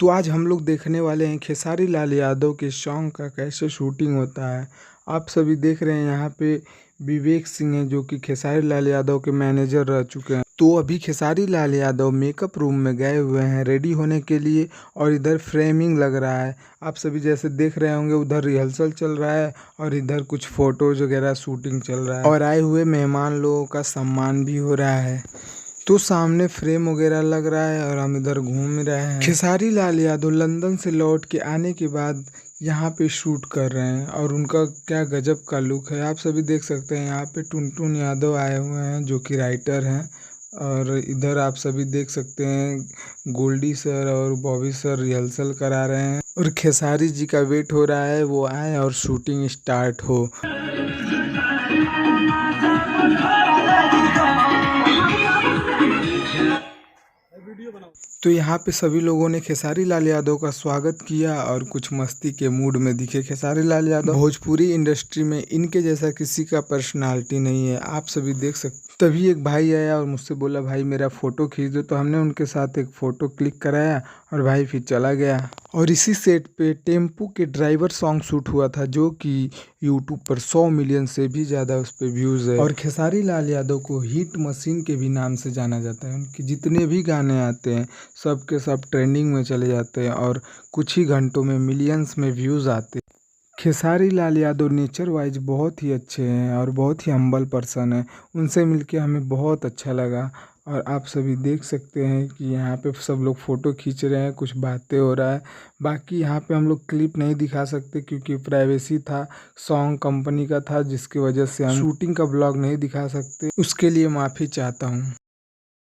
तो आज हम लोग देखने वाले हैं खेसारी लाल यादव के सॉन्ग का कैसे शूटिंग होता है। आप सभी देख रहे हैं यहाँ पे विवेक सिंह हैं जो कि खेसारी लाल यादव के मैनेजर रह चुके हैं। तो अभी खेसारी लाल यादव मेकअप रूम में गए हुए हैं रेडी होने के लिए और इधर फ्रेमिंग लग रहा है। आप सभी जैसे देख रहे होंगे उधर रिहर्सल चल रहा है और इधर कुछ फोटोज वगैरह शूटिंग चल रहा है और आए हुए मेहमान लोगों का सम्मान भी हो रहा है। तो सामने फ्रेम वगैरह लग रहा है और हम इधर घूम रहे हैं। खेसारी लाल यादव लंदन से लौट के आने के बाद यहाँ पे शूट कर रहे हैं और उनका क्या गजब का लुक है। आप सभी देख सकते हैं यहाँ पे टुनटुन यादव आए हुए हैं जो कि राइटर हैं और इधर आप सभी देख सकते हैं गोल्डी सर और बॉबी सर रिहर्सल करा रहे हैं और खेसारी जी का वेट हो रहा है वो आए और शूटिंग स्टार्ट हो। तो यहाँ पे सभी लोगों ने खेसारी लाल यादव का स्वागत किया और कुछ मस्ती के मूड में दिखे। खेसारी लाल यादव भोजपुरी इंडस्ट्री में इनके जैसा किसी का पर्सनालिटी नहीं है। आप सभी देख सकते। तभी एक भाई आया और मुझसे बोला भाई मेरा फ़ोटो खींच दो, तो हमने उनके साथ एक फ़ोटो क्लिक कराया और भाई फिर चला गया। और इसी सेट पे टेम्पू के ड्राइवर सॉन्ग शूट हुआ था जो कि यूट्यूब पर 100 मिलियन से भी ज़्यादा उस पर व्यूज़ है। और खेसारी लाल यादव को हिट मशीन के भी नाम से जाना जाता है। उनके जितने भी गाने आते हैं सब के सब ट्रेंडिंग में चले जाते हैं और कुछ ही घंटों में मिलियंस में व्यूज़ आते हैं। खेसारी लाल यादव नेचर वाइज बहुत ही अच्छे हैं और बहुत ही हम्बल पर्सन है। उनसे मिलके हमें बहुत अच्छा लगा और आप सभी देख सकते हैं कि यहाँ पे सब लोग फ़ोटो खींच रहे हैं, कुछ बातें हो रहा है। बाकी यहाँ पे हम लोग क्लिप नहीं दिखा सकते क्योंकि प्राइवेसी था, सॉन्ग कंपनी का था, जिसकी वजह से हम शूटिंग का ब्लॉग नहीं दिखा सकते। उसके लिए माफ़ी चाहता हूँ।